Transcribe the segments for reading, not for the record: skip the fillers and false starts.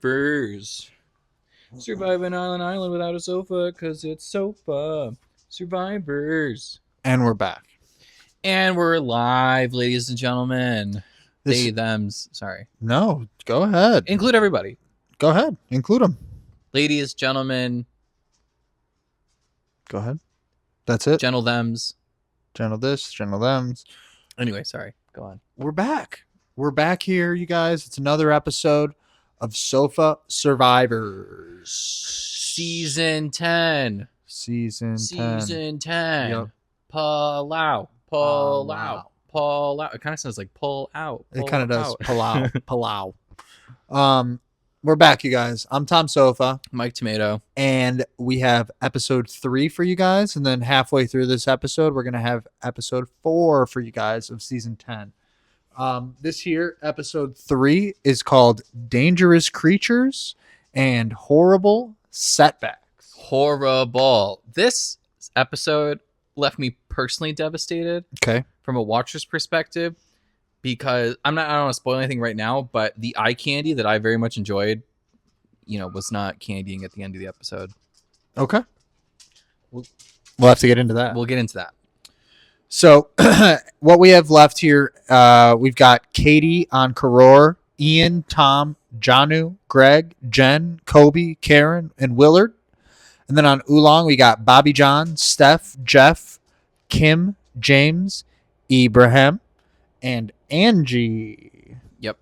Survivors. Surviving on an island without a sofa because it's sofa. Survivors. And we're back. And we're live, ladies and gentlemen. They, thems. Sorry. No, go ahead. Include everybody. Go ahead. Include them. Ladies, gentlemen. Go ahead. That's it. Gentle thems. Gentle this, gentle thems. Anyway, sorry. Go on. We're back. We're back here, you guys. It's another episode of Sofa Survivors. Season 10. Season 10. Season 10. Yep. Pull out. Pull out. Pull out. It kind of sounds like pull out. It kind of does. Palau. We're back, you guys. I'm Tom Sofa. Mike Tomato. And we have episode 3 for you guys. And then halfway through this episode, we're going to have episode 4 for you guys of season 10. This here, episode 3 is called Dangerous Creatures and Horrible Setbacks. Horrible. This episode left me personally devastated. Okay. From a watcher's perspective, because I don't want to spoil anything right now, but the eye candy that I very much enjoyed, was not candying at the end of the episode. Okay. We'll have to get into that. We'll get into that. So what we have left here, we've got Katie on Karor, Ian, Tom, Janu, Greg, Jen, Kobe, Karen, and Willard. And then on Oolong, we got Bobby John, Steph, Jeff, Kim, James, Ibrahim, and Angie. Yep.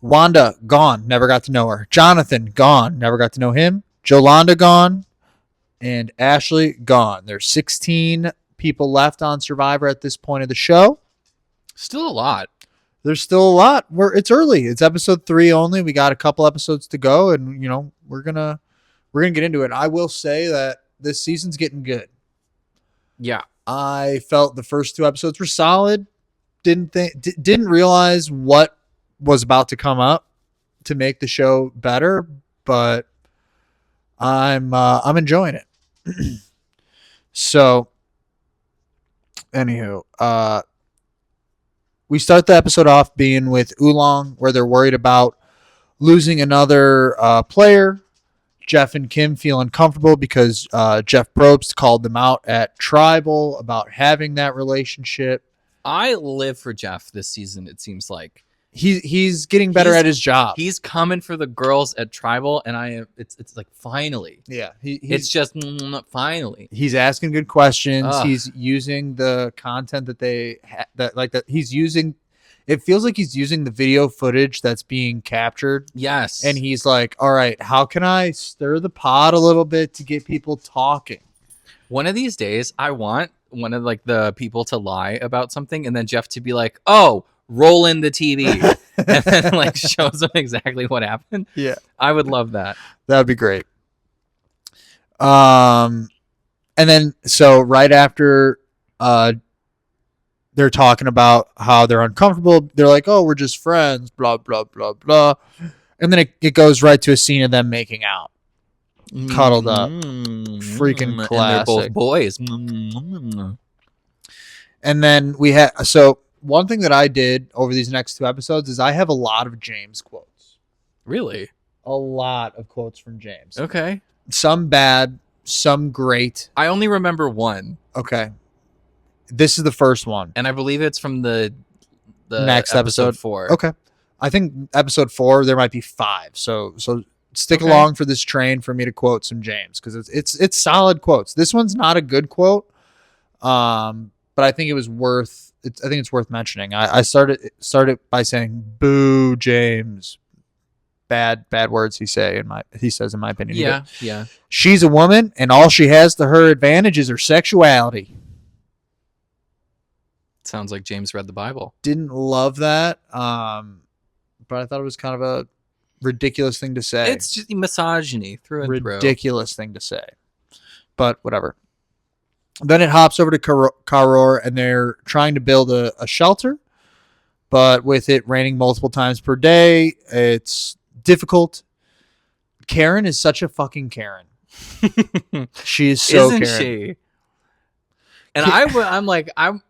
Wanda, gone. Never got to know her. Jonathan, gone. Never got to know him. Jolanda, gone. And Ashley, gone. There's 16 people left on Survivor at this point of the show. Still a lot. There's still a lot. It's early. It's episode 3 only. We got a couple episodes to go, and we're gonna get into it. I will say that this season's getting good. Yeah. I felt the first 2 episodes were solid. Didn't realize what was about to come up to make the show better, but I'm enjoying it. So, anywho, we start the episode off being with Oolong, where they're worried about losing another player. Jeff and Kim feel uncomfortable because Jeff Probst called them out at Tribal about having that relationship. I live for Jeff this season, it seems like. He's getting better at his job. He's coming for the girls at Tribal, and it's like finally. Yeah, it's just finally. He's asking good questions. Ugh. He's using the content that he's using. It feels like he's using the video footage that's being captured. Yes. And he's like, all right, how can I stir the pot a little bit to get people talking? One of these days, I want one of the people to lie about something, and then Jeff to be like, oh, roll in the TV. And then shows them exactly what happened. Yeah. I would love that. That would be great. And then, so right after they're talking about how they're uncomfortable, they're like, oh, we're just friends, blah, blah, blah, blah. And then it goes right to a scene of them making out. Cuddled up. Freaking classic. And they're both boys. And then one thing that I did over these next 2 episodes is I have a lot of James quotes. Really? A lot of quotes from James. Okay. Some bad, some great. I only remember one. Okay. This is the first one. And I believe it's from the next episode 4. Okay. I think episode 4, there might be 5. So stick Okay. along for this train for me to quote some James, because it's solid quotes. This one's not a good quote, but I think it's worth mentioning. I started by saying, "Boo, James." Bad words he says in my opinion. Yeah. She's a woman, and all she has to her advantage is her sexuality. Sounds like James read the Bible. Didn't love that, but I thought it was kind of a ridiculous thing to say. It's just misogyny through and through. Ridiculous thing to say, but whatever. Then it hops over to Karor, and they're trying to build a shelter, but with it raining multiple times per day, it's difficult. Karen is such a fucking Karen. She is so Isn't Karen. she? And I'm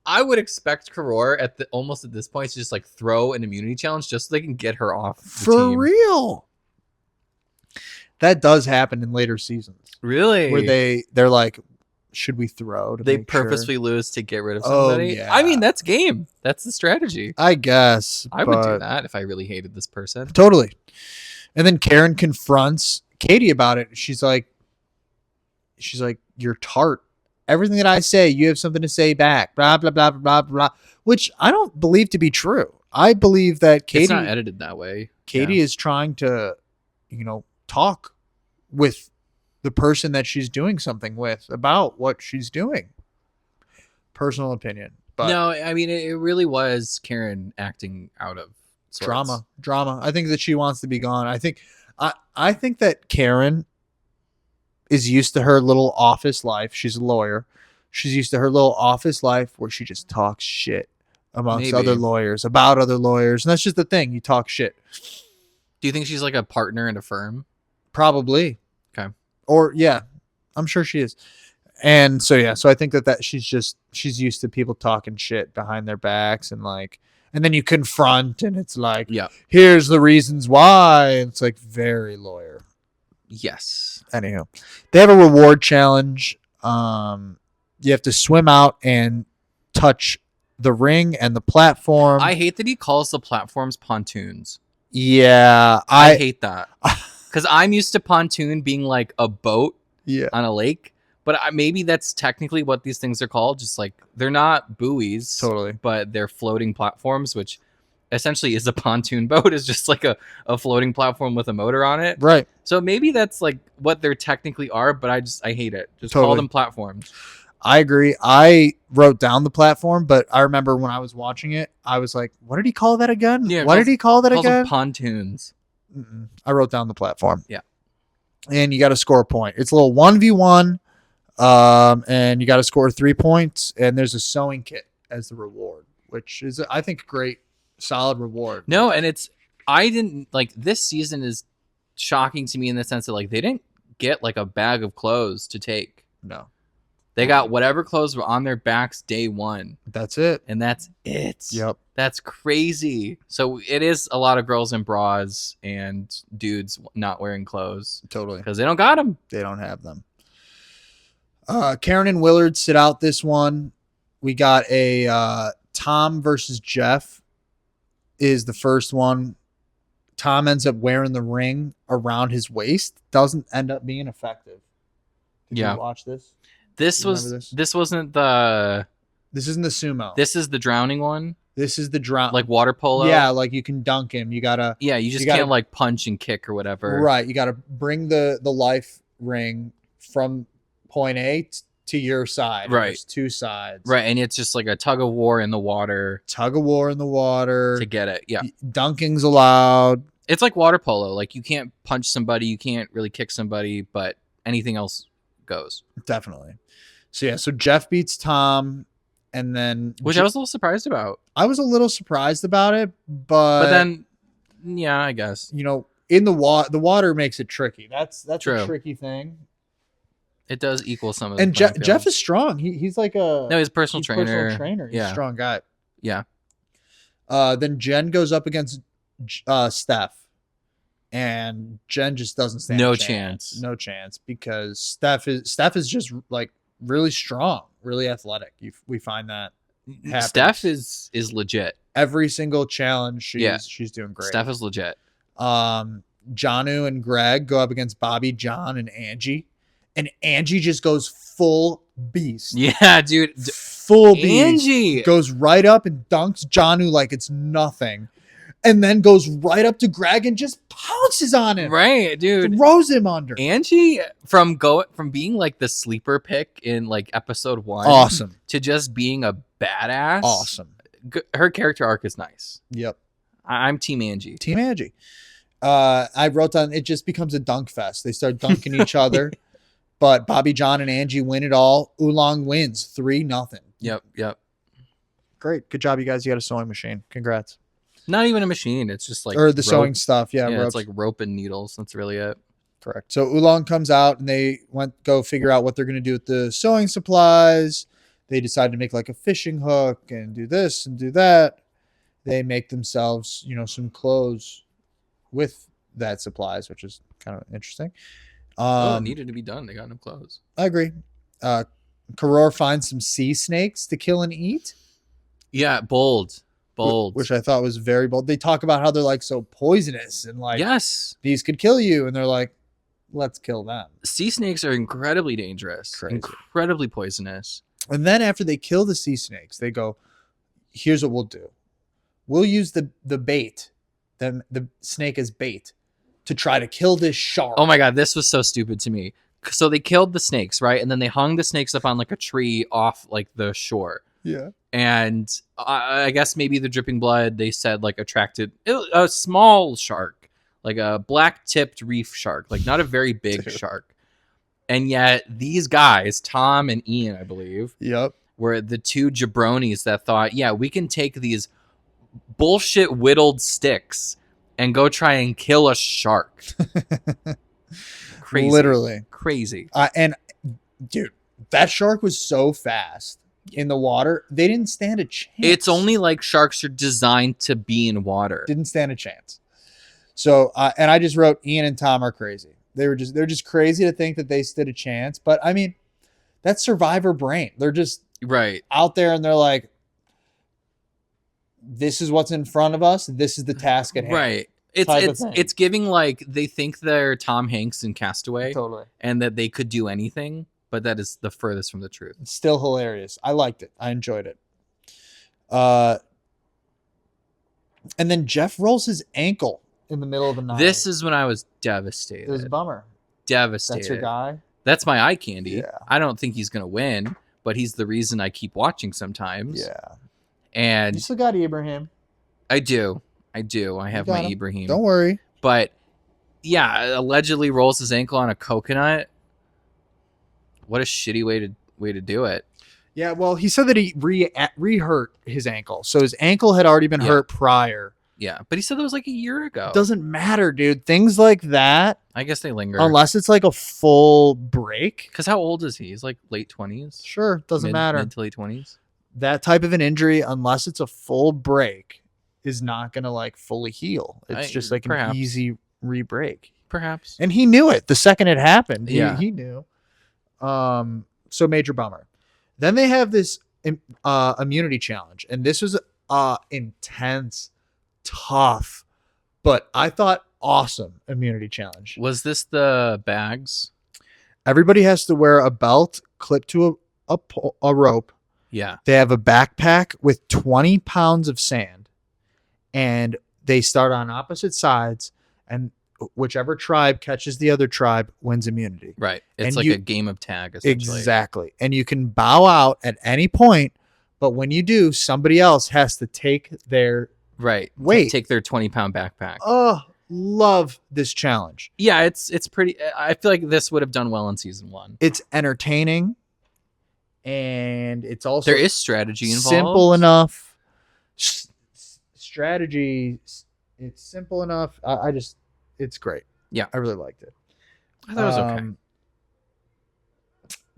I would expect Karor almost at this point to just like throw an immunity challenge just so they can get her off the For team. real. That does happen in later seasons. Really? Where they're like, should we throw? They purposely sure? lose to get rid of Oh, somebody. yeah. I mean, that's game. That's the strategy. I guess. I would do that if I really hated this person. Totally. And then Karen confronts Katie about it. She's like, you're tart. Everything that I say, you have something to say back. Blah, blah, blah, blah, blah. Which I don't believe to be true. I believe that Katie... It's not edited that way. Katie is trying to, talk with the person that she's doing something with about what she's doing. Personal opinion. But no, I mean, it really was Karen acting out of sorts. Drama. I think that she wants to be gone. I think that Karen is used to her little office life. She's a lawyer. She's used to her little office life where she just talks shit amongst other lawyers, about other lawyers. And that's just the thing. You talk shit. Do you think she's like a partner in a firm? Probably. Okay. Or, yeah, I'm sure she is. And so, yeah, so I think that she's used to people talking shit behind their backs and then you confront and it's like, here's the reasons why. And it's like very lawyer. Yes. Anyhow, they have a reward challenge. You have to swim out and touch the ring and the platform. I hate that he calls the platforms pontoons. Yeah. I hate that. Because I'm used to pontoon being like a boat on a lake. But maybe that's technically what these things are called. Just like they're not buoys. Totally. But they're floating platforms, which essentially is a pontoon boat. Is just like a floating platform with a motor on it. Right. So maybe that's like what they're technically are. But I hate it. Just call them platforms. I agree. I wrote down the platform, but I remember when I was watching it, I was like, what did he call that again? Yeah, what did he call that again? Them pontoons. I wrote down the platform. Yeah. And you got to score a point. It's a little 1v1. And you got to score 3 points. And there's a sewing kit as the reward, which is, I think, great, solid reward. No, and I didn't like this season is shocking to me in the sense that like they didn't get like a bag of clothes to take. No. They got whatever clothes were on their backs day one. That's it. And that's it. Yep. That's crazy. So it is a lot of girls in bras and dudes not wearing clothes. Totally. Because they don't got them. They don't have them. Karen and Willard sit out this one. We got a Tom versus Jeff is the first one. Tom ends up wearing the ring around his waist. Doesn't end up being effective. Did you watch this? This isn't the sumo. This is the drowning one. This is the drown, like water polo. Yeah, like you can dunk him. You gotta. Yeah, you can't like punch and kick or whatever. Right, you gotta bring the life ring from point A to your side. Right, there's two sides. Right, and it's just like a tug of war in the water. To get it. Yeah, dunking's allowed. It's like water polo. Like you can't punch somebody, you can't really kick somebody, but anything else goes. Definitely. So yeah, so Jeff beats Tom, and then which I was a little surprised about. I was a little surprised about it, but then, yeah, I guess in the water makes it tricky. That's true. A tricky thing. It does equal some of. And Jeff is strong. He's like he's a personal trainer. He's a strong guy. Yeah. Then Jen goes up against Steph. And Jen just doesn't stand no a chance. No chance because Steph is just like really strong, really athletic. We find that happens. Steph is legit. Every single challenge she's doing great. Steph is legit. Janu and Greg go up against Bobby, John, and Angie. And Angie just goes full beast. Yeah, dude. Full beast. Angie goes right up and dunks Janu like it's nothing. And then goes right up to Greg and just pounces on him. Right, dude. Throws him under. Angie from being like the sleeper pick in like episode 1. Awesome. To just being a badass. Awesome. Her character arc is nice. Yep. I'm Team Angie. Team Angie. I wrote down it just becomes a dunk fest. They start dunking each other. But Bobby, John, and Angie win it all. Oolong wins 3-0. Yep. Great. Good job, you guys. You got a sewing machine. Congrats. Not even a machine. It's just like or the sewing stuff. Yeah, it's like rope and needles. That's really it. Correct. So Oolong comes out and they go figure out what they're going to do with the sewing supplies. They decide to make like a fishing hook and do this and do that. They make themselves, some clothes with that supplies, which is kind of interesting. Well, it needed to be done. They got no clothes. I agree. Karor finds some sea snakes to kill and eat. Yeah, bold. Which I thought was very bold. They talk about how they're like so poisonous and like yes, these could kill you, and they're like, let's kill them. Sea snakes are incredibly dangerous, Crazy. incredibly poisonous. And then after they kill the sea snakes, they go, here's what we'll do. We'll use the bait, the snake as bait, to try to kill this shark. Oh my god, this was so stupid to me. So they killed the snakes, right? And then they hung the snakes up on like a tree off like the shore. Yeah. And I guess maybe the dripping blood, they said, like attracted a small shark, like a black-tipped reef shark, like not a very big shark. And yet these guys, Tom and Ian, I believe, yep, were the two jabronis that thought, yeah, we can take these bullshit whittled sticks and go try and kill a shark. Crazy. Literally. Crazy. And dude, that shark was so fast in the water. They didn't stand a chance. It's only like sharks are designed to be in water. Didn't stand a chance. So, and I just wrote Ian and Tom are crazy. They're just crazy to think that they stood a chance. But I mean, that's survivor brain. They're just right out there and they're like, this is what's in front of us. This is the task at hand. Right. It's giving like they think they're Tom Hanks in Castaway. Totally. And that they could do anything, but that is the furthest from the truth. It's still hilarious. I liked it. I enjoyed it. And then Jeff rolls his ankle in the middle of the night. This is when I was devastated. It was a bummer. Devastated. That's your guy? That's my eye candy. Yeah. I don't think he's going to win, but he's the reason I keep watching sometimes. Yeah. And you still got Ibrahim. I do. I have my him. Ibrahim. Don't worry. But yeah, allegedly rolls his ankle on a coconut. What a shitty way to do it. Yeah, well, he said that he re-hurt his ankle. So his ankle had already been hurt prior. Yeah, but he said that was like a year ago. It doesn't matter, dude. Things like that. I guess they linger. Unless it's like a full break. Because how old is he? He's like late 20s. Sure, doesn't matter. Mid to late 20s. That type of an injury, unless it's a full break, is not going to like fully heal. It's just like an easy re-break. Perhaps. And he knew it the second it happened. He knew. So major bummer. Then they have this immunity challenge. And this was intense, tough, but I thought awesome immunity challenge. Was this the bags? Everybody has to wear a belt clipped to a rope. Yeah. They have a backpack with 20 pounds of sand. And they start on opposite sides, and whichever tribe catches the other tribe wins immunity. Right. It's like a game of tag, essentially. Exactly. And you can bow out at any point, but when you do, somebody else has to take their weight. Take their 20-pound backpack. Oh, love this challenge. Yeah, it's pretty. I feel like this would have done well in season 1. It's entertaining, and it's also there is strategy involved. Simple enough. Strategy. It's simple enough. It's great. Yeah, I really liked it. I thought it was okay.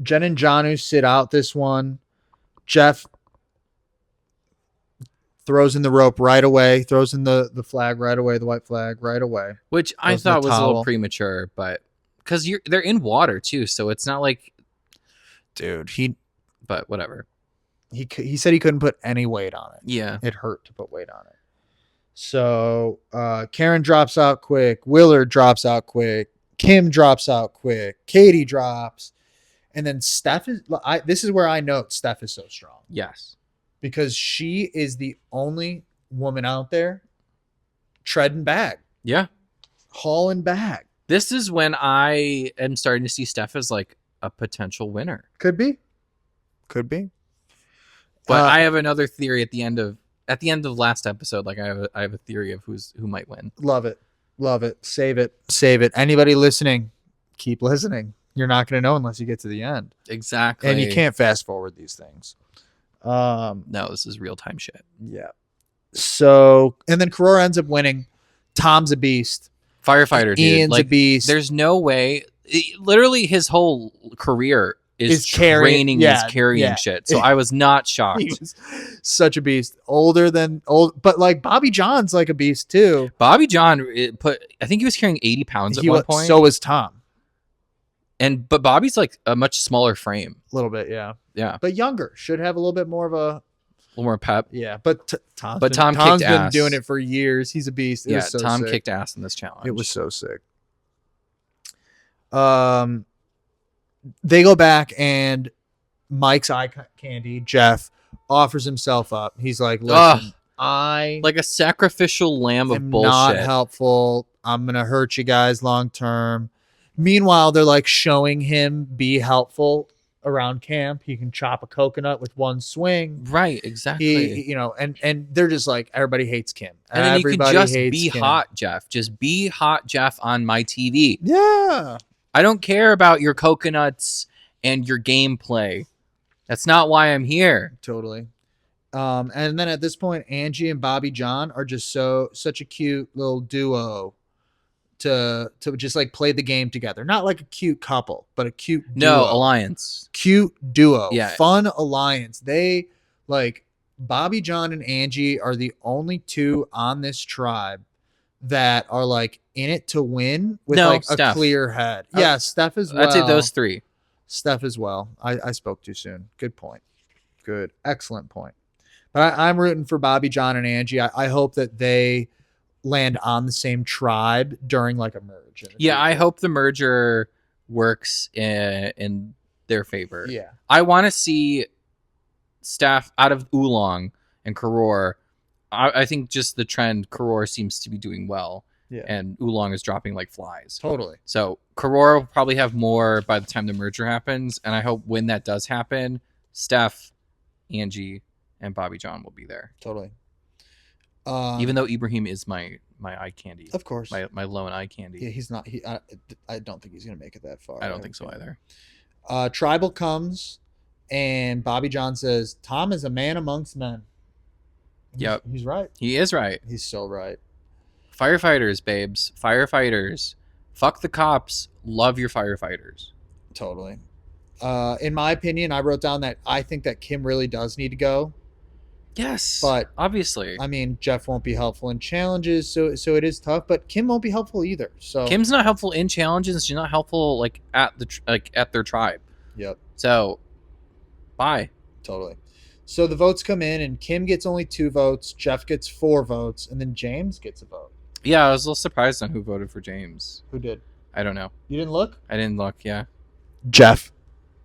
Jen and Janu sit out this one. Jeff throws in the rope right away. Throws in the flag right away. The white flag right away. Which I thought was a little premature, but because they're in water too, so it's not like, dude. But whatever. He said he couldn't put any weight on it. Yeah, it hurt to put weight on it. So Karen drops out quick. Willard drops out quick. Kim drops out quick. Katie drops. And then Steph this is where I note Steph is so strong. Yes. Because she is the only woman out there treading bag. Yeah. Hauling bag. This is when I am starting to see Steph as like a potential winner. Could be. But I have another theory at the end of last episode. Like I have a theory of who might win. Love it. Save it. Anybody listening, keep listening. You're not going to know unless you get to the end. Exactly. And you can't fast forward these things. No, this is real time shit. Yeah. So, and then Karora ends up winning. Tom's a beast. Firefighter, dude. Ian's a beast. There's no way. Literally his whole career is carrying shit. So I was not shocked. He was such a beast. But like Bobby John's like a beast too. Bobby John I think he was carrying 80 pounds at one point. So was Tom. But Bobby's like a much smaller frame. A little bit, yeah. Yeah. But younger. Should have a little bit more of a little more pep. Yeah, but Tom's Tom's been doing it for years. He's a beast. Tom kicked ass in this challenge. It was so sick. They go back and Mike's eye candy, Jeff, offers himself up. He's like, listen, I like a sacrificial lamb of bullshit. Not helpful. I'm gonna hurt you guys long term. Meanwhile, they're like showing him be helpful around camp. He can chop a coconut with one swing. Right, exactly. And they're just like, everybody hates Kim. And then everybody you could just be Kim. Hot, Jeff. Just be hot, Jeff, on my TV. Yeah. I don't care about your coconuts and your gameplay. That's not why I'm here. Totally. And then at this point, Angie and Bobby John are just such a cute little duo to just like play the game together. Not like a cute couple, but a cute duo. No, alliance. Cute duo. Yeah. Fun alliance. They like Bobby John and Angie are the only two on this tribe that are like in it to win with a clear head. Yeah, Steph as well. I'd say those three. Steph as well. I spoke too soon. Good point. Good. Excellent point. But I'm rooting for Bobby John and Angie. I hope that they land on the same tribe during like a merge. Yeah, I hope the merger works in their favor. Yeah. I want to see Steph out of Oolong and Karor. I think just the trend, Karor seems to be doing well. Yeah. And Oolong is dropping like flies. Totally. So Karor will probably have more by the time the merger happens. And I hope when that does happen, Steph, Angie, and Bobby John will be there. Totally. Even though Ibrahim is my eye candy. Of course. My lone eye candy. Yeah, he's not. I don't think he's going to make it that far. I don't think so either. Tribal comes and Bobby John says, Tom is a man amongst men. Yep. He's right. He is right. He's so right. Firefighters, babes. Firefighters. Fuck the cops. Love your firefighters. Totally. In my opinion, I wrote down that I think that Kim really does need to go. Yes. But obviously. I mean, Jeff won't be helpful in challenges, so it is tough, but Kim won't be helpful either. So Kim's not helpful in challenges. She's not helpful like at their tribe. Yep. So bye. Totally. So the votes come in, and Kim gets only 2 votes, Jeff gets 4 votes, and then James gets a vote. Yeah, I was a little surprised on who voted for James. Who did? I don't know. You didn't look? I didn't look, yeah. Jeff.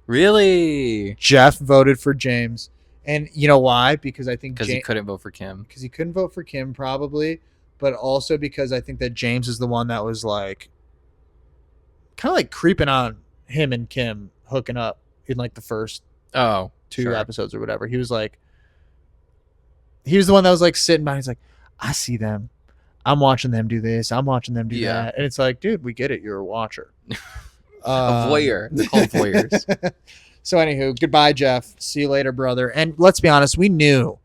Really? Jeff voted for James. And you know why? Because I think... Because he couldn't vote for Kim. Because he couldn't vote for Kim, probably. But also because I think that James is the one that was like... kind of like creeping on him and Kim hooking up in like the first... two episodes or whatever. He was the one that was like sitting by. He's like, I see them. I'm watching them do this. I'm watching them do that. And it's like, dude, we get it. You're a watcher. A voyeur. They're called voyeurs. So anywho, goodbye, Jeff. See you later, brother. And let's be honest, we knew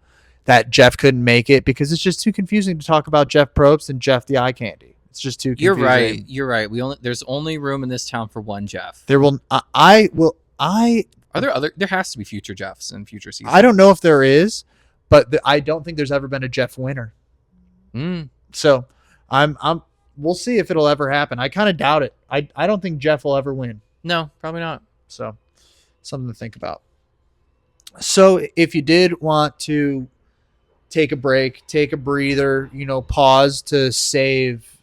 that Jeff couldn't make it because it's just too confusing to talk about Jeff Probst and Jeff the Eye Candy. It's just too confusing. You're right. There's only room in this town for one Jeff. There will. Are there other? There has to be future Jeffs in future seasons. I don't know if there is, but I don't think there's ever been a Jeff winner. So we'll see if it'll ever happen. I kind of doubt it. I don't think Jeff will ever win. No, probably not. So something to think about. So if you did want to take a break, take a breather, pause to save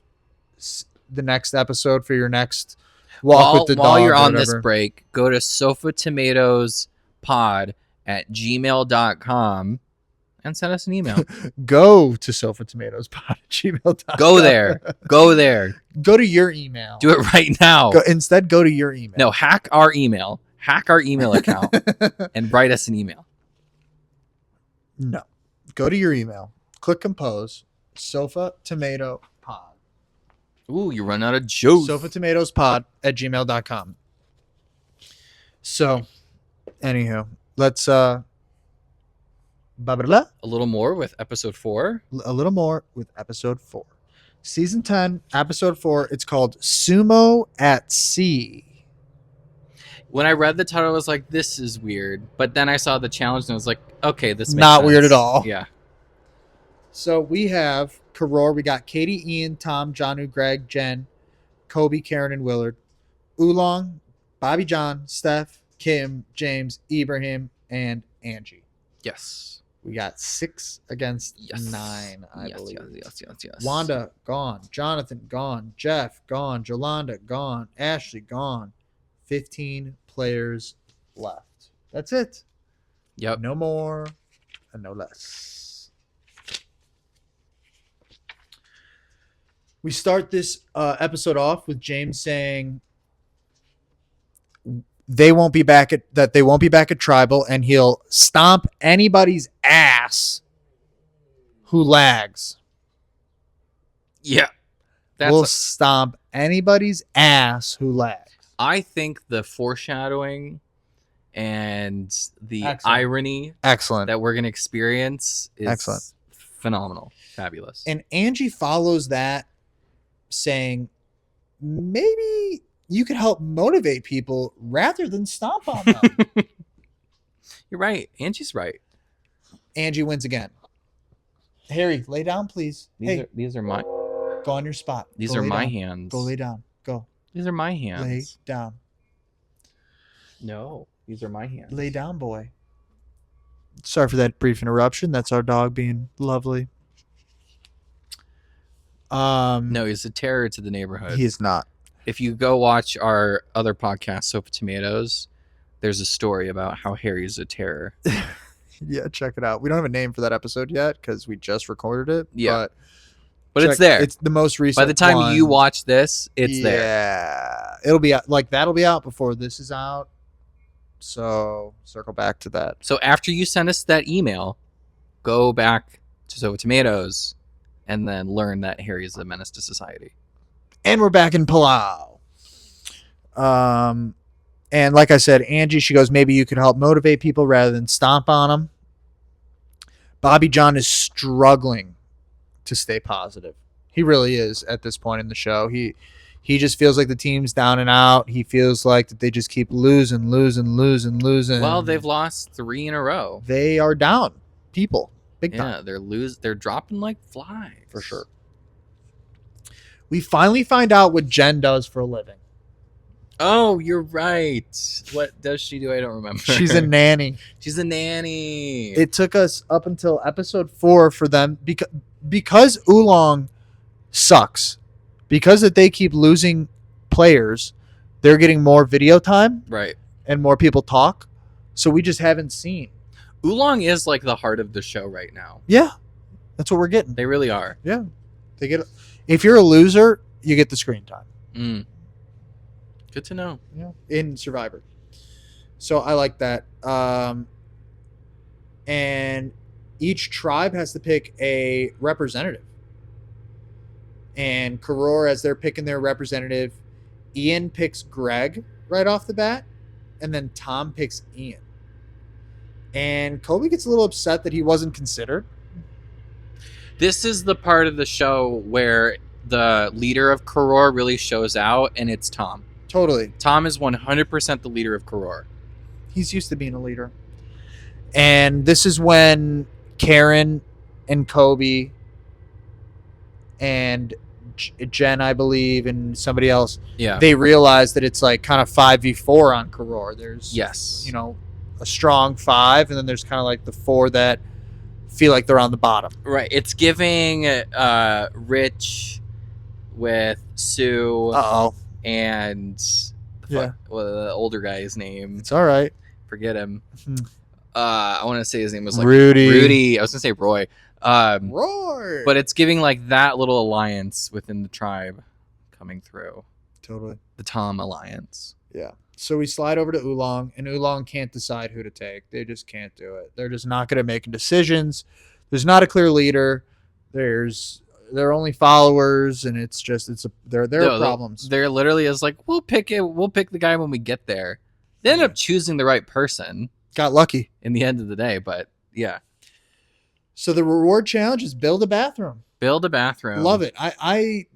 the next episode for your next walk with the dog. While you're on this break, go to sofatomatoespod@gmail.com and send us an email. Go to sofatomatoespod@gmail.com. Go there. Go to your email. Do it right now. Instead, go to your email. No, hack our email. Hack our email account and write us an email. No. Go to your email. Click compose. Sofatomatoespod. Ooh, you run out of jokes. sofatomatoespod@gmail.com. So, anywho, let's blah, blah, blah. A little more with episode 4. A little more with episode 4. Season 10, episode 4. It's called Sumo at Sea. When I read the title, I was like, this is weird. But then I saw the challenge and I was like, okay, this makes Not sense. weird at all. Yeah. So we have Karor. We got Katie, Ian, Tom, Janu, Greg, Jen, Kobe, Karen, and Willard. Oolong, Bobby John, Steph, Kim, James, Ibrahim, and Angie. Yes. We got 6 against Yes. 9, I believe. Yes. Wanda, gone. Jonathan, gone. Jeff, gone. Jolanda, gone. Ashley, gone. 15 players left. That's it. Yep. No more and no less. We start this episode off with James saying they won't be back at Tribal, and he'll stomp anybody's ass who lags. Yeah. We'll stomp anybody's ass who lags. I think the foreshadowing and the Excellent. irony Excellent. that we're going to experience is Excellent. Phenomenal. Fabulous. And Angie follows that saying, maybe you could help motivate people rather than stomp on them. You're right. Angie's right. Angie wins again. Harry, lay down, please. These are my Go on your spot. These are my hands. Go lay down. Go. These are my hands. Lay down. No, these are my hands. Lay down, boy. Sorry for that brief interruption. That's our dog being lovely. No, he's a terror to the neighborhood. He is not. If you go watch our other podcast, Soap Tomatoes, there's a story about how Harry's a terror. Yeah, check it out. We don't have a name for that episode yet because we just recorded it. Yeah. But it's there. It's the most recent. By the time one. you watch this, it's there. Yeah. It'll be out, that'll be out before this is out. So circle back to that. So after you send us that email, go back to Soap Tomatoes and then learn that Harry is a menace to society. And we're back in Palau. And like I said, Angie, she goes, maybe you could help motivate people rather than stomp on them. Bobby John is struggling to stay positive. He really is at this point in the show. He just feels like the team's down and out. He feels like that they just keep losing. Well, they've lost 3 in a row. They are down. People. Big time. Yeah, they're dropping like flies. For sure. We finally find out what Jen does for a living. Oh, you're right. What does she do? I don't remember. She's a nanny. She's a nanny. It took us up until episode 4 for them because Oolong sucks. Because that they keep losing players, they're getting more video time. Right. And more people talk. So we just haven't seen. Oolong is like the heart of the show right now. Yeah. That's what we're getting. They really are. Yeah. They get. If you're a loser, you get the screen time. Mm. Good to know. Yeah. In Survivor. So I like that. And each tribe has to pick a representative. And Karor, as they're picking their representative, Ian picks Greg right off the bat. And then Tom picks Ian. And Kobe gets a little upset that he wasn't considered. This is the part of the show where the leader of Karor really shows out, and it's Tom. Totally. Tom is 100% the leader of Karor. He's used to being a leader. And this is when Karen and Kobe and Jen, I believe, and somebody else, they realize that it's like kind of 5v4 on Karor. There's, a strong 5, and then there's kind of like the 4 that feel like they're on the bottom. Right. It's giving Rich with Sue. Uh-oh. And the older guy's name. It's all right. Forget him. I want to say his name was like Rudy. I was going to say Roy. Roy. But it's giving like that little alliance within the tribe coming through. Totally. The Tom alliance. Yeah. So we slide over to Oolong, and Oolong can't decide who to take. They just can't do it. They're just not good at making decisions. There's not a clear leader. They're only followers, and there are problems. There literally is like, we'll pick the guy when we get there. They end up choosing the right person. Got lucky in the end of the day, but yeah. So the reward challenge is build a bathroom. Build a bathroom. Love it. I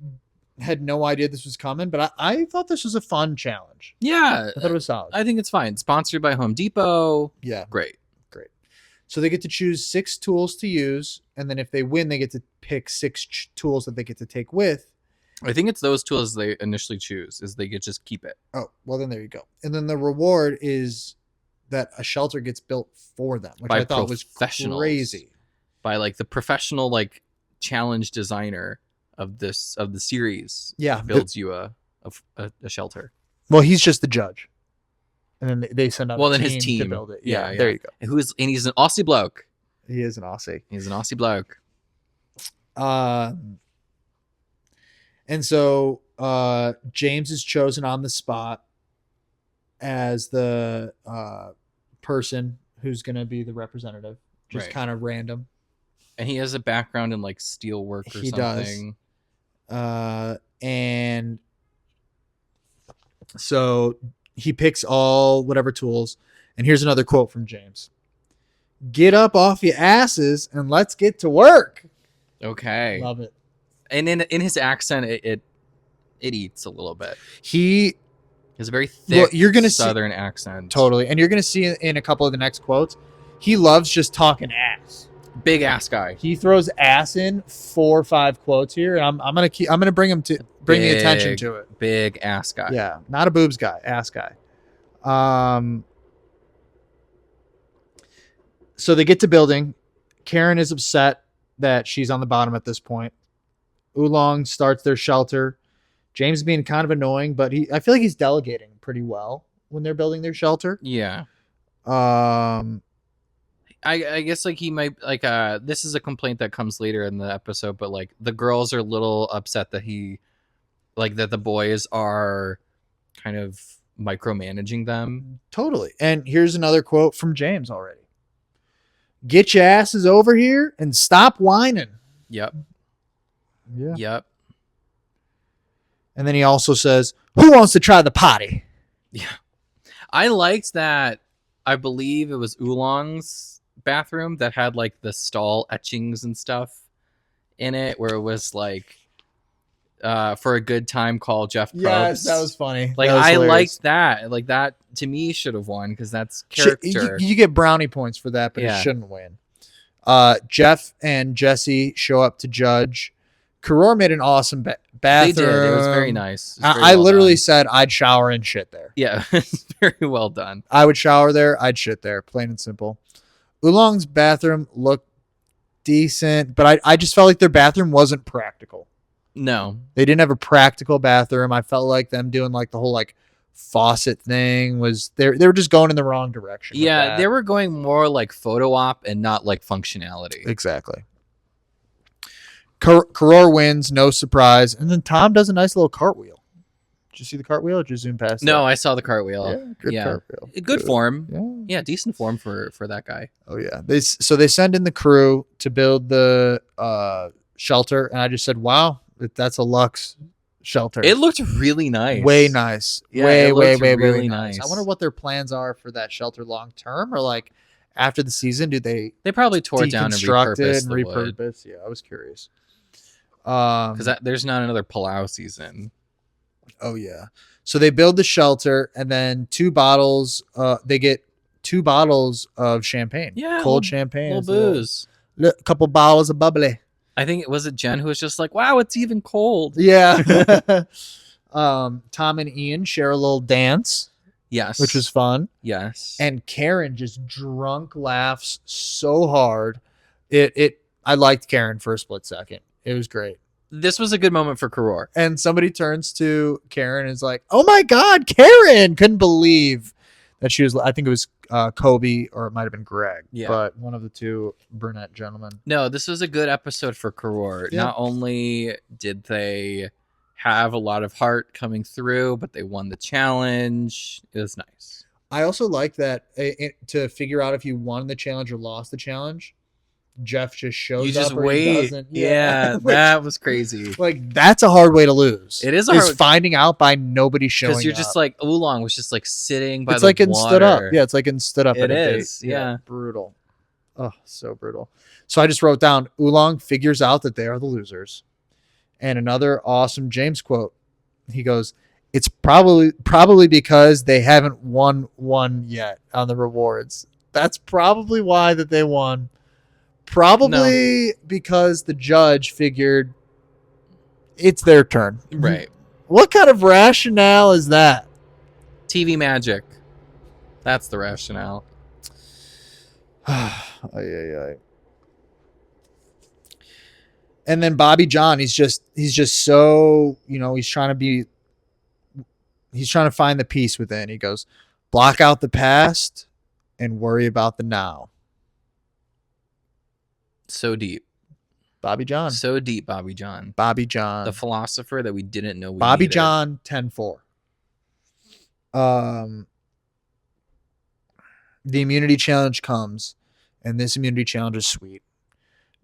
had no idea this was coming, but I thought this was a fun challenge. Yeah, I thought it was solid. I think it's fine. Sponsored by Home Depot. Yeah. Great. So they get to choose 6 tools to use, and then if they win, they get to pick 6 tools that they get to take with. I think it's those tools they initially choose, is they get just keep it. Oh, well, then there you go. And then the reward is that a shelter gets built for them, which By I thought was professionals. crazy. By like the professional like challenge designer of the series. Yeah. Builds you a shelter. Well, he's just the judge. And then they send out then his team to build it. Yeah, Yeah. there you go. And he's an Aussie bloke. He is an Aussie. He's an Aussie bloke. And so James is chosen on the spot as the person who's going to be the representative. Just Right. kind of random. And he has a background in like steel work or He something. does. And so he picks all whatever tools. And here's another quote from James. Get up off your asses and let's get to work. Okay. Love it. And in his accent, it eats a little bit. He has a very thick you're gonna Southern accent. Totally. And you're going to see in a couple of the next quotes, he loves just talking ass. Big ass guy. He throws ass in 4 or 5 quotes here, and I'm gonna bring him to bring the attention to it. Big ass guy. Yeah, not a boobs guy, ass guy. So they get to building. Karen is upset that she's on the bottom at this point. Oolong starts their shelter. James being kind of annoying, but I feel like he's delegating pretty well when they're building their shelter. Yeah. I guess like he might like this is a complaint that comes later in the episode, but like the girls are a little upset that that the boys are kind of micromanaging them. Totally. And here's another quote from James already. Get your asses over here and stop whining. Yep. Yeah. Yep. And then he also says, who wants to try the potty? Yeah. I liked that. I believe it was Oolong's bathroom that had like the stall etchings and stuff in it, where it was like for a good time, call Jeff Probst. Yes, that was funny. Like was I hilarious. liked that. Like that to me should have won because that's character. You get brownie points for that, but it shouldn't win. Jeff and Jesse show up to judge. Karor made an awesome bathroom. They did. It was very nice. I literally said I'd shower and shit there. Yeah, it's very well done. I would shower there. I'd shit there. Plain and simple. Oolong's bathroom looked decent, but I just felt like their bathroom wasn't practical. No. They didn't have a practical bathroom. I felt like them doing like the whole like faucet thing was they were just going in the wrong direction. Yeah, they were going more like photo op and not like functionality. Exactly. Karor wins, no surprise, and then Tom does a nice little cartwheel. Did you see the cartwheel? Or did you zoom past? No, that? I saw the cartwheel. Yeah, good cartwheel. Good form. Yeah, decent form for that guy. Oh yeah. They send in the crew to build the shelter, and I just said, "Wow, that's a luxe shelter." It looked really nice. Way nice. Yeah, way really nice. I wonder what their plans are for that shelter long term, or like after the season, do they probably tore it down and repurpose? Yeah, I was curious. Because there's not another Palau season. Oh yeah. So they build the shelter, and then 2 bottles. They get 2 bottles of champagne. Yeah, cold champagne. Little booze. A couple bottles of bubbly. I think it was Jen who was just like, "Wow, it's even cold." Yeah. Tom and Ian share a little dance. Yes. Which was fun. Yes. And Karen just drunk laughs so hard. I liked Karen for a split second. It was great. This was a good moment for Karor. And somebody turns to Karen and is like, "Oh my God, Karen!" Couldn't believe that she was. I think it was Kobe, or it might have been Greg. Yeah. But one of the 2 brunette gentlemen. No, this was a good episode for Karor. Yeah. Not only did they have a lot of heart coming through, but they won the challenge. It was nice. I also like that to figure out if you won the challenge or lost the challenge, Jeff just shows you just up or wait. he doesn't. Yeah, that was crazy. Like that's a hard way to lose. It is a hard finding out by nobody showing up. Because you're just like Oolong was just like sitting by it's the like in water. Stood Up. Yeah, it's like in Stood Up. It is. Yeah. Brutal. Oh, so brutal. So I just wrote down Oolong figures out that they are the losers. And another awesome James quote. He goes, "It's probably because they haven't won one yet on the rewards. That's probably why that they won. Probably because the judge figured it's their turn. Right. What kind of rationale is that? TV magic. That's the rationale. And then Bobby John, he's just so, he's trying to find the peace within. He goes, block out the past and worry about the now. So deep. Bobby John. So deep, Bobby John. Bobby John. The philosopher that we didn't know we Bobby needed. John 10-4. The immunity challenge comes, and this immunity challenge is sweet.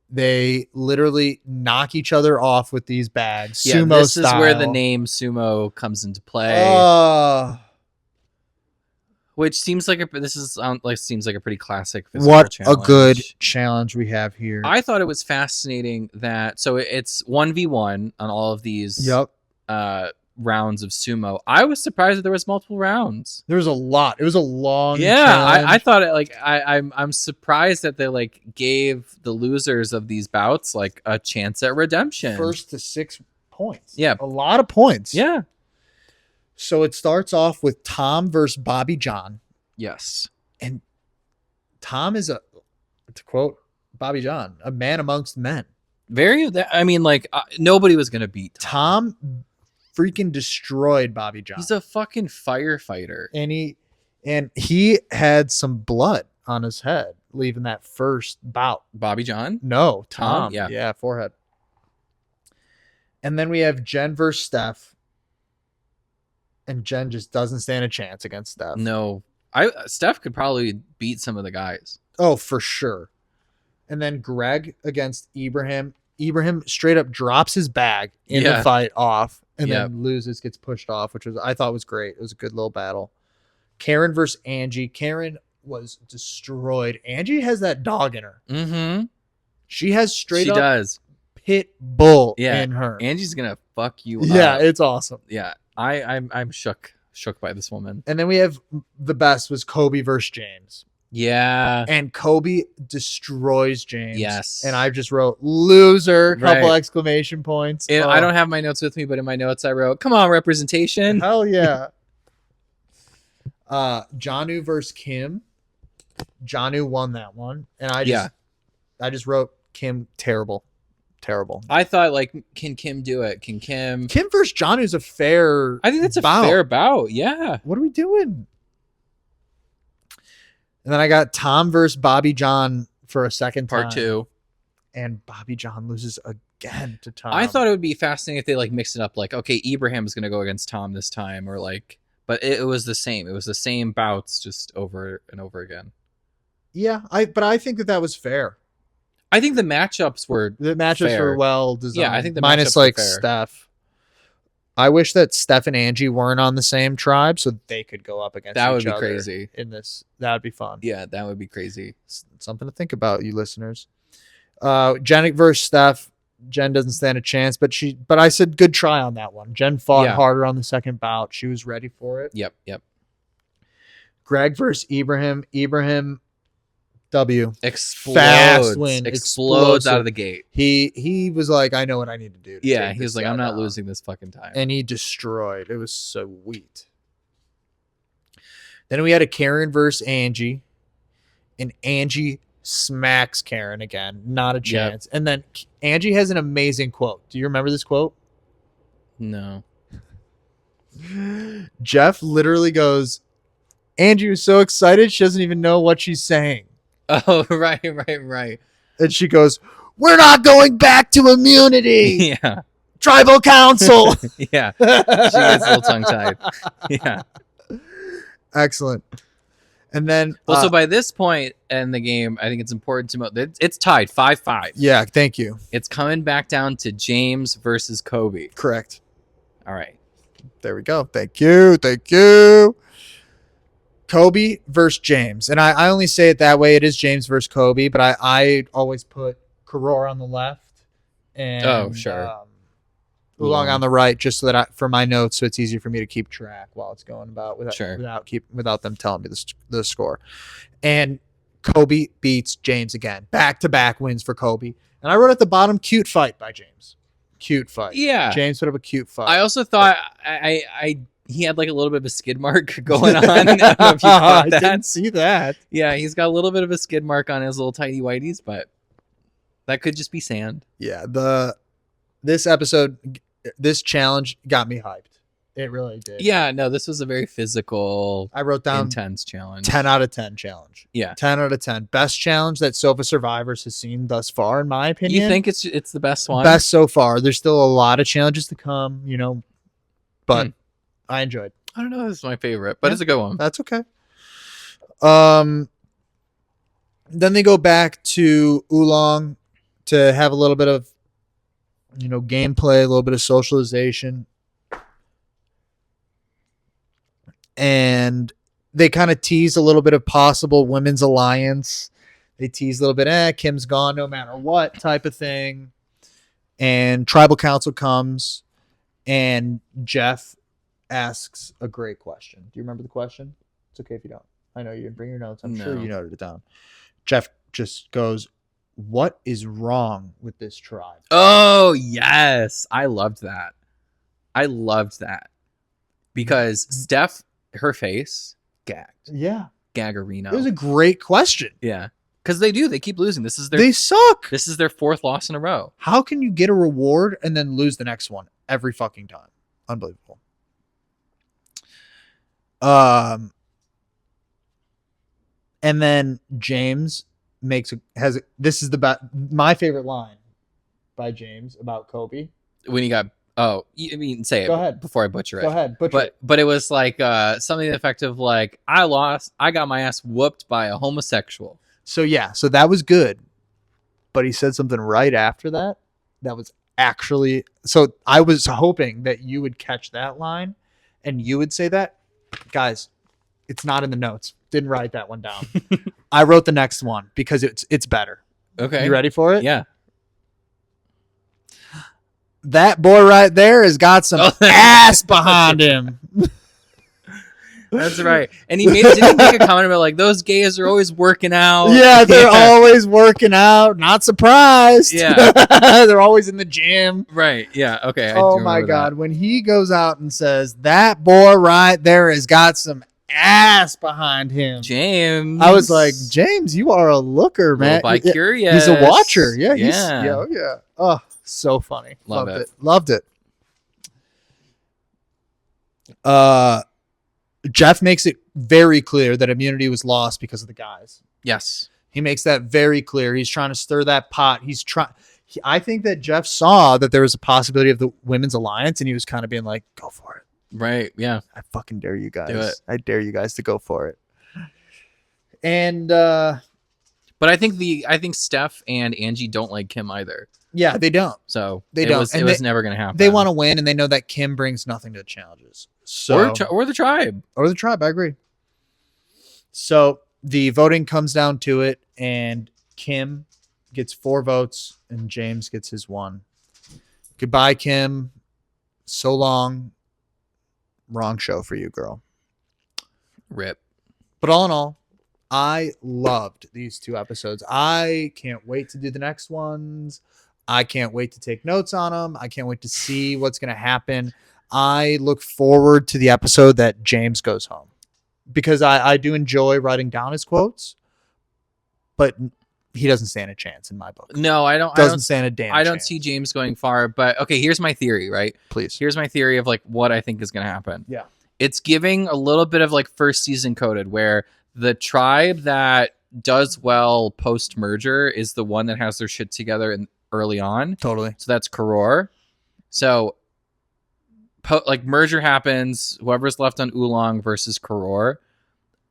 They literally knock each other off with these bags. Yeah, Sumo this style. is where the name Sumo comes into play. Which seems like seems like a pretty classic physical what challenge. A good challenge we have here. I thought it was fascinating that it's 1v1 on all of these rounds of sumo. I was surprised that there was multiple rounds. There was a lot. It was a long challenge. I thought it I'm surprised that they gave the losers of these bouts a chance at redemption. First to 6 points. Yeah. A lot of points. Yeah. So it starts off with Tom versus Bobby John. Yes. And Tom is to quote Bobby John, a man amongst men. Nobody was going to beat Tom. Tom freaking destroyed Bobby John. He's a fucking firefighter. And he had some blood on his head leaving that first bout. Bobby John? No, Tom. Yeah. Yeah, forehead. And then we have Jen versus Steph. And Jen just doesn't stand a chance against Steph. No. Steph could probably beat some of the guys. Oh, for sure. And then Greg against Ibrahim. Ibrahim straight up drops his bag in the fight off and then loses, gets pushed off, which I thought was great. It was a good little battle. Karen versus Angie. Karen was destroyed. Angie has that dog in her. Mm-hmm. She has She does. pit bull in her. Angie's gonna fuck you up. Yeah, it's awesome. Yeah. I'm shook by this woman. And then we have the best was Kobe versus James. Yeah. And Kobe destroys James. Yes. And I just wrote loser, couple exclamation points. I don't have my notes with me, but in my notes I wrote, come on, representation. Hell yeah. Janu versus Kim. Janu won that one. And I just wrote Kim terrible. I thought can Kim do it? Can Kim versus Janu is a fair I think that's a fair bout. Yeah. What are we doing? And then I got Tom versus Bobby John for a second time. Part 2. And Bobby John loses again to Tom. I thought it would be fascinating if they mix it up. Okay, Ibrahim is going to go against Tom this time, or but it was the same. It was the same bouts just over and over again. Yeah, but I think that was fair. I think the matchups were were well designed. Yeah, I think the minus matchups were fair. Steph. I wish that Steph and Angie weren't on the same tribe so they could go up against each other. That would be crazy. In this, that would be fun. Yeah, that would be crazy. Something to think about, you listeners. Jen versus Steph. Jen doesn't stand a chance, but I said good try on that one. Jen fought harder on the second bout. She was ready for it. Yep. Greg versus Ibrahim. Ibrahim W. Explodes. Fast win. Explodes out of the gate. He was like, I know what I need to do. He was like, I'm not losing this fucking time. And he destroyed. It was sweet. Then we had a Karen versus Angie. And Angie smacks Karen again. Not a chance. And then Angie has an amazing quote. Do you remember this quote? No. Jeff literally goes, Angie was so excited she doesn't even know what she's saying. Oh, right. And she goes, we're not going back to immunity. Yeah. Tribal council. Yeah. She gets a little tongue-tied. Yeah. Excellent. And then... so by this point in the game, I think it's important to note that it's tied 5-5. Yeah, thank you. It's coming back down to James versus Kobe. Correct. All right. There we go. Thank you. Kobe versus James. And I only say it that way. It is James versus Kobe, but I always put Karor on the left. And, oh, sure. Oolong on the right, just so that for my notes, so it's easier for me to keep track while it's going about without them telling me the score. And Kobe beats James again. Back-to-back wins for Kobe. And I wrote at the bottom, cute fight by James. Cute fight. Yeah. James put up a cute fight. I also thought he had like a little bit of a skid mark going on. I don't know if you caught that. I didn't see that. Yeah, he's got a little bit of a skid mark on his little tighty whities, but that could just be sand. Yeah, this challenge got me hyped. It really did. Yeah, no, this was a very physical, I wrote down intense challenge. 10 out of 10 challenge. Yeah. 10 out of 10. Best challenge that Sofa Survivors has seen thus far, in my opinion. You think it's the best one? Best so far. There's still a lot of challenges to come, but I enjoyed. I don't know if this is my favorite, but it's a good one. That's okay. Then they go back to Oolong to have a little bit of, gameplay, a little bit of socialization. And they kind of tease a little bit of possible women's alliance. They tease a little bit, Kim's gone no matter what type of thing. And tribal council comes, and Jeff asks a great question. Do you remember the question? It's okay if you don't. I know you didn't bring your notes. I'm sure you noted it down. Jeff just goes, "What is wrong with this tribe?" Oh, yes. I loved that. Because Steph, her face, gagged. Yeah. Gaggerino. It was a great question. Yeah. Because they keep losing. They suck. This is their 4th loss in a row. How can you get a reward and then lose the next one every fucking time? Unbelievable. And then James this is my favorite line by James about Kobe. When he got, say it. Go ahead before I butcher it. Go ahead, butcher it. But it was like something to the effect of like, I got my ass whooped by a homosexual. So that was good. But he said something right after that. That was actually, so I was hoping that you would catch that line and you would say that. Guys, it's not in the notes. Didn't write that one down. I wrote the next one because it's better. Okay. You ready for it? Yeah. That boy right there has got some ass behind him. That's right. And didn't he make a comment about like those gays are always working out? Yeah, they're always working out. Not surprised. Yeah. They're always in the gym. Right. Yeah. Okay. Oh my God. When he goes out and says, that boy right there has got some ass behind him. James. I was like, James, you are a looker, man. Bi-curious. He's a watcher. Yeah. Yeah. Oh, so funny. Loved it. Loved it. Jeff makes it very clear that immunity was lost because of the guys. Yes. He makes that very clear. He's trying to stir that pot. I think that Jeff saw that there was a possibility of the women's alliance, and he was kind of being like, go for it. Right. Yeah. I fucking dare you guys. Do it. I dare you guys to go for it. And but I think Steph and Angie don't like Kim either. Yeah, they don't. So it was never going to happen. They want to win, and they know that Kim brings nothing to the challenges. So or the tribe. Or the tribe, I agree. So the voting comes down to it, and Kim gets 4 votes, and James gets his 1. Goodbye, Kim. So long. Wrong show for you, girl. Rip. But all in all, I loved these 2 episodes. I can't wait to do the next ones. I can't wait to take notes on them. I can't wait to see what's going to happen. I look forward to the episode that James goes home, because I do enjoy writing down his quotes, but he doesn't stand a chance in my book. No, I don't. Doesn't stand a damn chance. I don't see James going far, but okay, here's my theory, right? Please. Here's my theory of like what I think is going to happen. Yeah. It's giving a little bit of like first season coded, where the tribe that does well post merger is the one that has their shit together early on. Totally. So that's Karor. So like merger happens, whoever's left on Oolong versus Karor.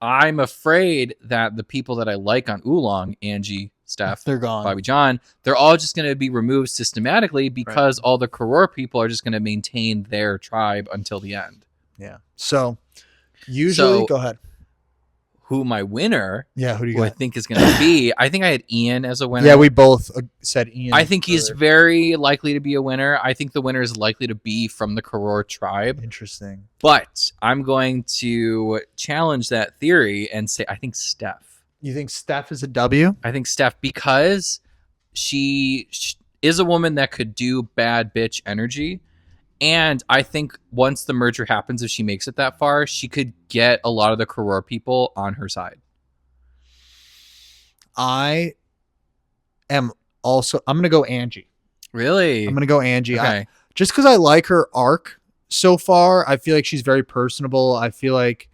I'm afraid that the people that I like on Oolong, Angie, Steph, they're gone. Bobby John, they're all just going to be removed systematically because all the Karor people are just going to maintain their tribe until the end. Yeah. So usually, go ahead. who my winner, Yeah, who do you who I got? think is going to be, I think I had Ian as a winner. Yeah, we both said Ian. I think he's earlier. very likely to be a winner. I think the winner is likely to be from the Karor tribe. Interesting. But I'm going to challenge that theory and say I think Steph. You think Steph is a W? I think Steph, because she is a woman that could do bad bitch energy. And I think once the merger happens, if she makes it that far, she could get a lot of the Karor people on her side. I am also. I'm gonna go Angie. Really? I'm gonna go Angie. Okay. Just because I like her arc so far, I feel like she's very personable. I feel like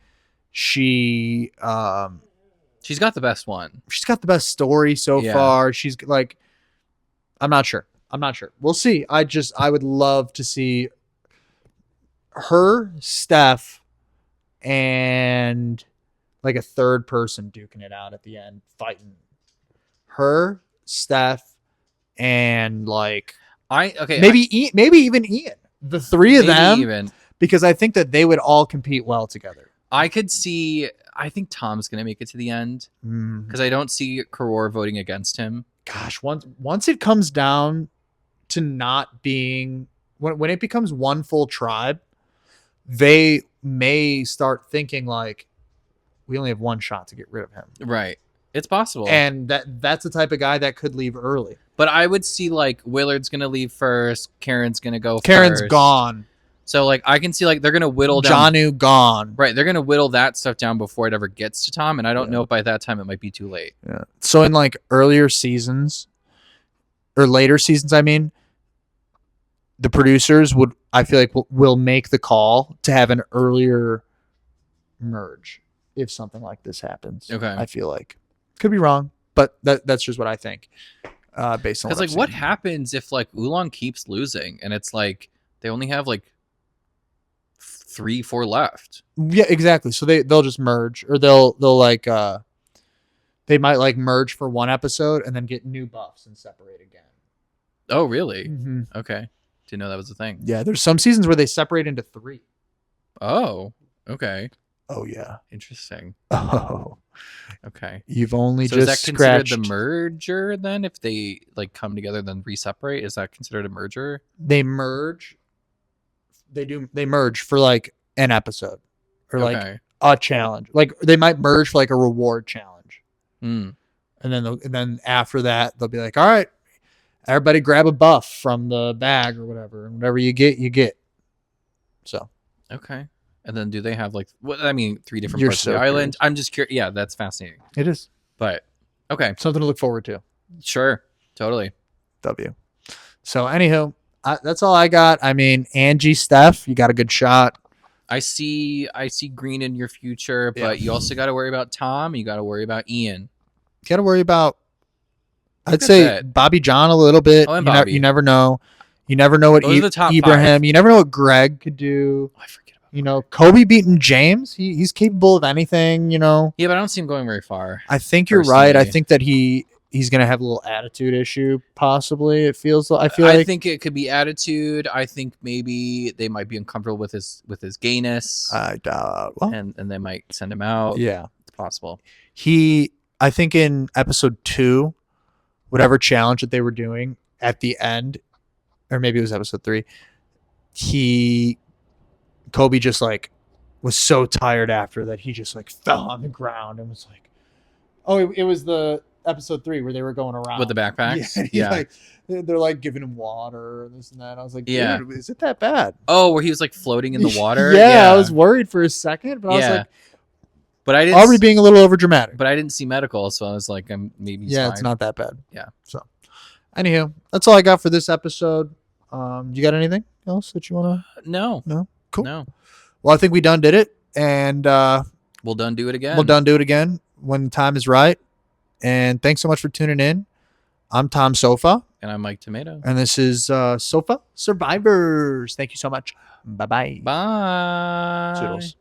she's got the best one. She's got the best story so far. She's like, I'm not sure. We'll see. I would love to see her, Steph, and like a third person duking it out at the end, fighting. Her, Steph, and like maybe even Ian. The three of them, because I think that they would all compete well together. I think Tom's gonna make it to the end because I don't see Karor voting against him. Gosh, once it comes down to not being when it becomes one full tribe, they may start thinking like, we only have one shot to get rid of him. Right. It's possible. And that's the type of guy that could leave early. But I would see like Willard's going to leave first. Karen's going to go Karen's first. gone. So like I can see like they're going to whittle down. Janu gone. Right. They're going to whittle that stuff down before it ever gets to Tom. And I don't know if by that time it might be too late. Yeah. So in like earlier seasons or later seasons, I mean, the producers I feel like will make the call to have an earlier merge if something like this happens. Okay. I feel like could be wrong, but that's just what I think. Based on because like what happens if like Oolong keeps losing and it's like they only have like 3-4 left? Yeah, exactly. So they'll just merge, or they'll like they might like merge for one episode and then get new buffs and separate again. Oh, really? Mm-hmm. Okay. Didn't know that was a thing. Yeah, there's some seasons where they separate into 3. Oh, okay. Oh yeah. Interesting. Oh. Okay. You've only so just is that considered scratched the merger then? If they like come together then re-separate, is that considered a merger? They merge. They merge for like an episode or like a challenge. Like they might merge for like a reward challenge. Mm. And then after that they'll be like, all right, everybody grab a buff from the bag or whatever, and whatever you get. So okay. And then do they have like 3 different You're parts so of the island? curious. I'm just curious. Yeah, that's fascinating. It is. But okay. Something to look forward to. Sure. Totally. W. So anywho, that's all I got. I mean, Angie, Steph, you got a good shot. I see green in your future, but you also got to worry about Tom. You got to worry about Ian. You got to worry about, I'd That's say, it. Bobby John a little bit. Oh, and Bobby. You never know. You never know what Those are the top Ibrahim. 5. You never know what Greg could do. Oh, I forget about You know, Kobe beating James. He's capable of anything. You know. Yeah, but I don't see him going very far. I think you're right. I personally. think that he's gonna have a little attitude issue. Possibly, it feels. I think it could be attitude. I think maybe they might be uncomfortable with his gayness, I doubt. Well, and they might send him out. yeah. It's possible. I think in episode 2, whatever challenge that they were doing at the end, or maybe it was episode 3, Kobe just like was so tired after that he just like fell on the ground and was like, oh, it was the episode 3 where they were going around With the backpacks? Yeah, Yeah. like, they're like giving him water and this and that. I was like, dude, Yeah. is it that bad? Oh, where he was like floating in the water? Yeah, I was worried for a second, but I was Yeah. like, But I didn't. Aubrey being a little overdramatic. But I didn't see medical, so I was like, maybe he's Yeah, fine. it's not that bad. Yeah. So, anywho, that's all I got for this episode. You got anything else that you want to? No. Cool. No. Well, I think we done did it, and We'll done do it again. we'll done do it again when the time is right. And thanks so much for tuning in. I'm Tom Sofa, And I'm Mike Tomato. and this is Sofa Survivors. Thank you so much. Bye-bye. Bye. Toodles.